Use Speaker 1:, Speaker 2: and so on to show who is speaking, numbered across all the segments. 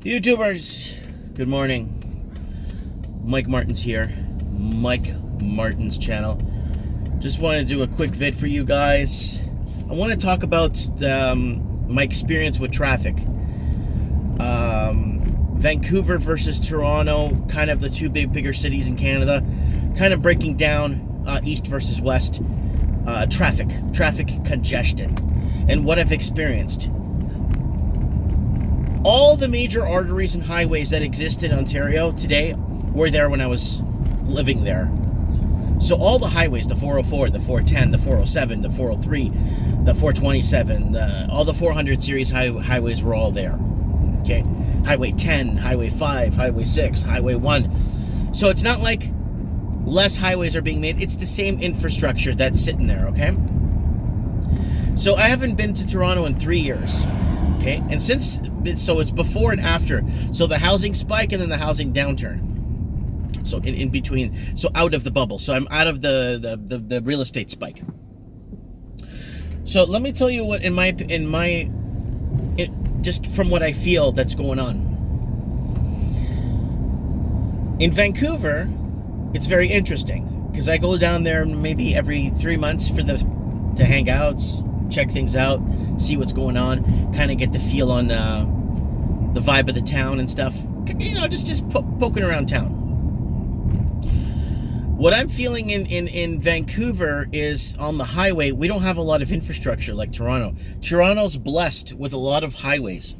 Speaker 1: YouTubers, good morning. Mike Martin's here. Mike Martin's channel. Just want to do a quick vid for you guys. I want to talk about my experience with traffic. Vancouver versus Toronto, kind of the two bigger cities in Canada. Kind of breaking down east versus west traffic congestion, and what I've experienced. All the major arteries and highways that exist in Ontario today were there when I was living there. So all the highways, the 404, the 410, the 407, the 403, the 427, all the 400 series highways were all there. Okay, Highway 10, Highway 5, Highway 6, Highway 1. So it's not like less highways are being made. It's the same infrastructure that's sitting there, okay? So I haven't been to Toronto in 3 years. Okay, and so it's before and after. So the housing spike and then the housing downturn. So in between, so out of the bubble. So I'm out of the real estate spike. So let me tell you what just from what I feel that's going on. In Vancouver, it's very interesting because I go down there maybe every 3 months to hang out, check things out, see what's going on, kind of get the feel on the vibe of the town and stuff. You know, just poking around town. What I'm feeling in Vancouver is on the highway, we don't have a lot of infrastructure like Toronto. Toronto's blessed with a lot of highways,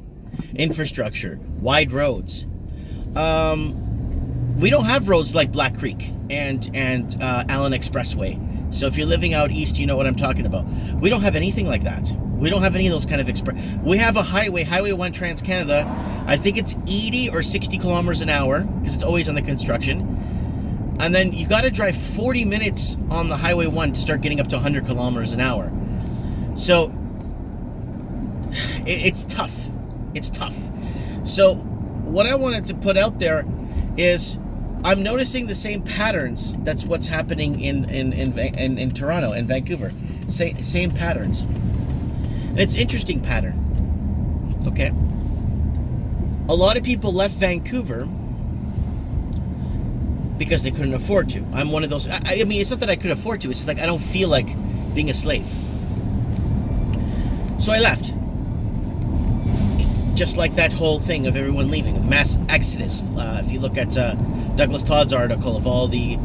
Speaker 1: infrastructure, wide roads. We don't have roads like Black Creek and Allen Expressway. So if you're living out east, you know what I'm talking about. We don't have anything like that. We don't have any of those kind of We have a highway, Highway 1 Trans-Canada. I think it's 80 or 60 kilometers an hour because it's always under construction. And then you got to drive 40 minutes on the Highway 1 to start getting up to 100 kilometers an hour. So it's tough. It's tough. So what I wanted to put out there is I'm noticing the same patterns. That's what's happening in Toronto and Vancouver. Same patterns. And it's an interesting pattern. Okay. A lot of people left Vancouver because they couldn't afford to. I'm one of those. I mean, it's not that I could afford to. It's just like I don't feel like being a slave. So I left. Just like that whole thing of everyone leaving, the mass exodus. If you look at Douglas Todd's article of all the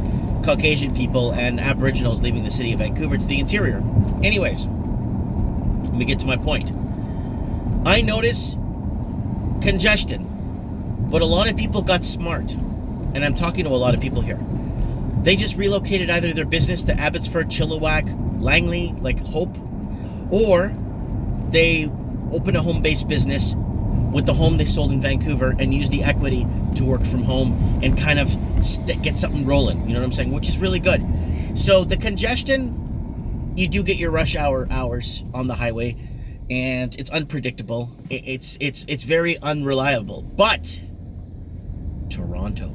Speaker 1: Caucasian people and Aboriginals leaving the city of Vancouver to the interior. Anyways, let me get to my point. I notice congestion, but a lot of people got smart, and I'm talking to a lot of people here. They just relocated either their business to Abbotsford, Chilliwack, Langley, like Hope, or they opened a home-based business with the home they sold in Vancouver and used the equity to work from home and kind of get something rolling. You know what I'm saying? Which is really good. So the congestion, you do get your rush hour hours on the highway, and it's unpredictable. It's very unreliable. But Toronto,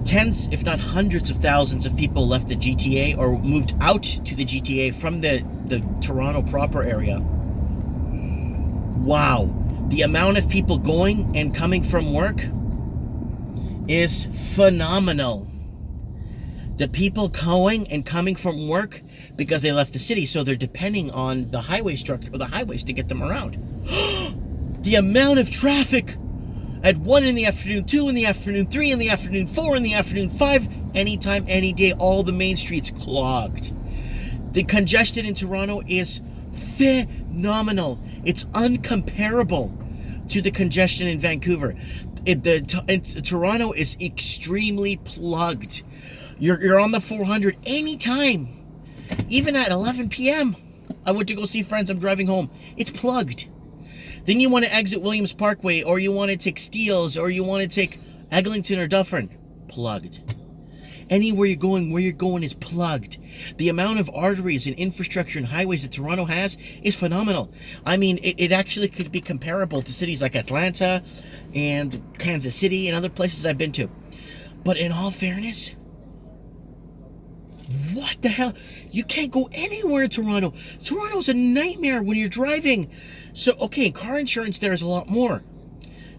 Speaker 1: tens, if not hundreds of thousands of people left the GTA or moved out to the GTA from the Toronto proper area. Wow, the amount of people going and coming from work is phenomenal. The people going and coming from work because they left the city, so they're depending on the highway structure or the highways to get them around. The amount of traffic at 1 in the afternoon, 2 in the afternoon, 3 in the afternoon, 4 in the afternoon, 5, anytime, any day, all the main streets clogged. The congestion in Toronto is phenomenal. It's uncomparable to the congestion in Vancouver. Toronto is extremely plugged. You're on the 400 anytime. Even at 11 p.m. I went to go see friends. I'm driving home. It's plugged. Then you want to exit Williams Parkway, or you want to take Steeles, or you want to take Eglinton or Dufferin. Plugged. Anywhere where you're going is plugged. The amount of arteries and infrastructure and highways that Toronto has is phenomenal. I mean, it actually could be comparable to cities like Atlanta and Kansas City and other places I've been to. But in all fairness, What the hell? You can't go anywhere in Toronto. Toronto's a nightmare when you're driving. So, okay, car insurance there is a lot more.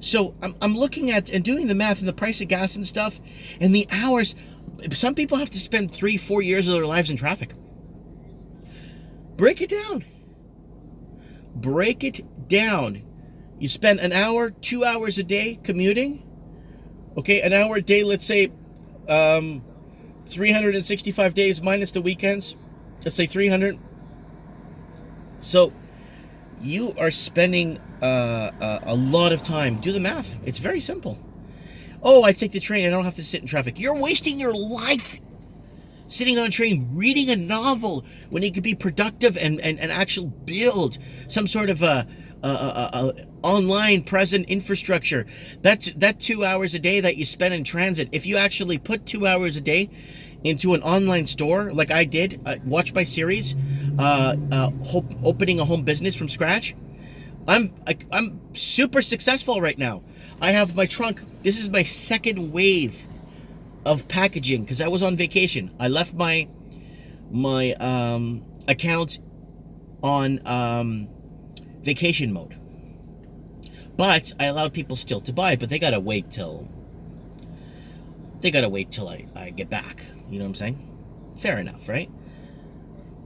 Speaker 1: So I'm looking at and doing the math and the price of gas and stuff and the hours. Some people have to spend 3-4 years of their lives in traffic. Break it down. Break it down. You spend an hour, 2 hours a day commuting. Okay, an hour a day, let's say 365 days minus the weekends. Let's say 300. So you are spending a lot of time. Do the math. It's very simple. Oh, I take the train. I don't have to sit in traffic. You're wasting your life sitting on a train reading a novel when you could be productive and actually build some sort of a online present infrastructure. That 2 hours a day that you spend in transit, if you actually put 2 hours a day into an online store like I did, watch my series, opening a home business from scratch, I'm super successful right now. I have my trunk. This is my second wave of packaging because I was on vacation. I left my account on vacation mode, but I allowed people still to buy, but they gotta wait till I get back. You know what I'm saying? Fair enough, right?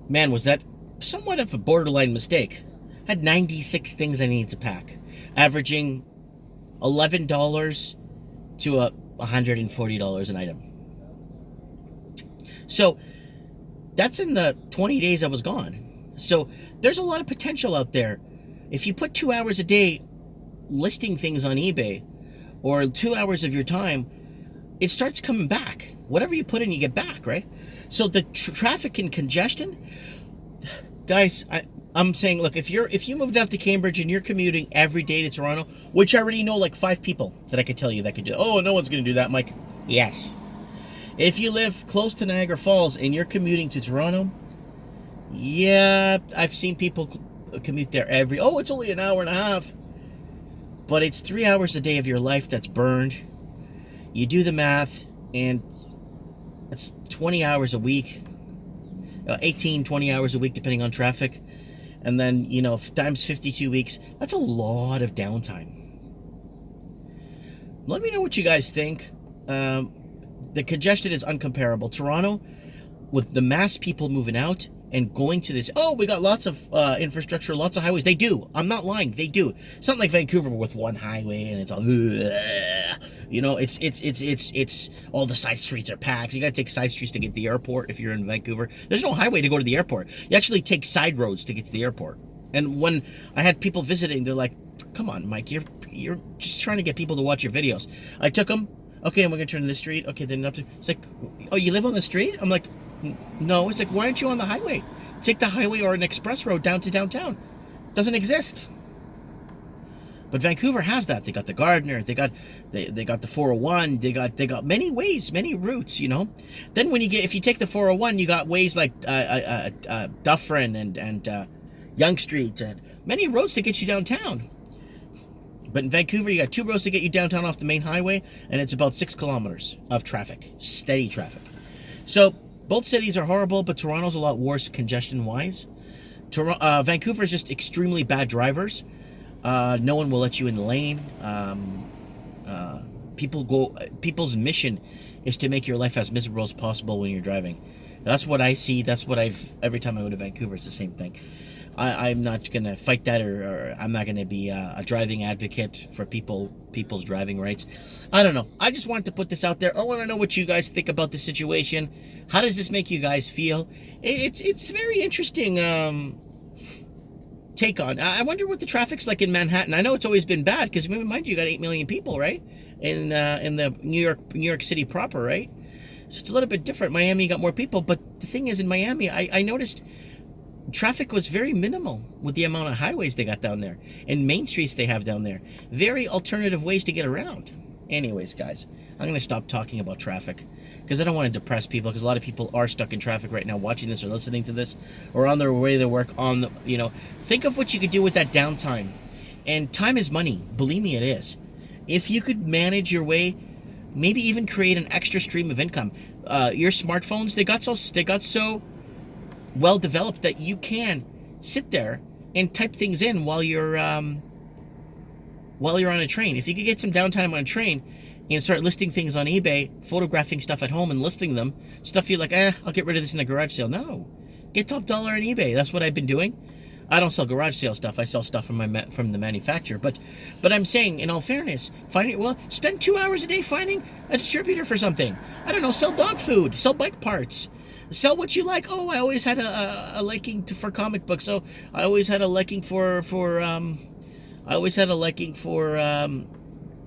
Speaker 1: Man, was that somewhat of a borderline mistake. Had 96 things I needed to pack, averaging $11 to $140 an item. So that's in the 20 days I was gone. So there's a lot of potential out there. If you put 2 hours a day listing things on eBay, or 2 hours of your time, it starts coming back. Whatever you put in, you get back, right? So the traffic and congestion, guys, I'm saying, look, if you moved out to Cambridge and you're commuting every day to Toronto, which I already know like 5 people that I could tell you that could do. Oh, no one's going to do that, Mike. Yes. If you live close to Niagara Falls and you're commuting to Toronto, yeah, I've seen people commute there it's only an hour and a half. But it's 3 hours a day of your life that's burned. You do the math, and it's 20 hours a week, 18, 20 hours a week, depending on traffic. And then, times 52 weeks, that's a lot of downtime. Let me know what you guys think. The congestion is uncomparable. Toronto, with the mass people moving out and going to this, we got lots of infrastructure, lots of highways. They do. I'm not lying. They do. It's not like Vancouver with one highway and it's all, it's all the side streets are packed. You got to take side streets to get to the airport if you're in Vancouver. There's no highway to go to the airport. You actually take side roads to get to the airport. And when I had people visiting, they're like, come on, Mike, you're just trying to get people to watch your videos. I took them. Okay, and we're going to turn to the street. Okay, then up to, it's like, oh, you live on the street? I'm like, no. It's like, why aren't you on the highway? Take the highway or an express road down to downtown. Doesn't exist. But Vancouver has that. They got the Gardner. They got the 401. They got many ways, many routes. Then if you take the 401, you got ways like Dufferin and Yonge Street and many roads to get you downtown. But in Vancouver, you got 2 roads to get you downtown off the main highway, and it's about 6 kilometers of traffic, steady traffic. So both cities are horrible, but Toronto's a lot worse congestion-wise. Vancouver is just extremely bad drivers. No one will let you in the lane. People's mission is to make your life as miserable as possible when you're driving. That's what I see. That's what every time I go to Vancouver, it's the same thing. I'm not going to fight that, or I'm not going to be a driving advocate for people's driving rights. I don't know. I just wanted to put this out there. I want to know what you guys think about the situation. How does this make you guys feel? It's very interesting take on. I wonder what the traffic's like in Manhattan. I know it's always been bad because, mind you, got 8 million people, right? In the New York City proper, right? So it's a little bit different. Miami got more people, but the thing is, in Miami, I noticed traffic was very minimal with the amount of highways they got down there and main streets they have down there. Very alternative ways to get around. Anyways, guys, I'm going to stop talking about traffic because I don't want to depress people, because a lot of people are stuck in traffic right now watching this or listening to this or on their way to work think of what you could do with that downtime. And time is money. Believe me, it is. If you could manage your way, maybe even create an extra stream of income. Your smartphones, they got so well developed that you can sit there and type things in while you're on a train. If you could get some downtime on a train and start listing things on eBay, photographing stuff at home and listing them, stuff you're like, I'll get rid of this in a garage sale. No, get top dollar on eBay. That's what I've been doing. I don't sell garage sale stuff. I sell stuff from the manufacturer. But I'm saying, in all fairness, spend 2 hours a day finding a distributor for something. I don't know, sell dog food, sell bike parts, sell what you like. Oh, I always had a liking for comic books. So I always had a liking for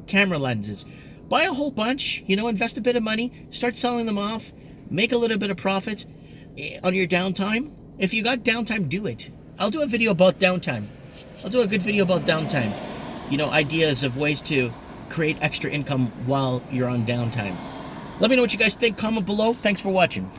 Speaker 1: camera lenses. Buy a whole bunch, invest a bit of money, start selling them off, make a little bit of profit on your downtime. If you got downtime, do it. I'll do a video about downtime. I'll do a good video about downtime. Ideas of ways to create extra income while you're on downtime. Let me know what you guys think. Comment below. Thanks for watching.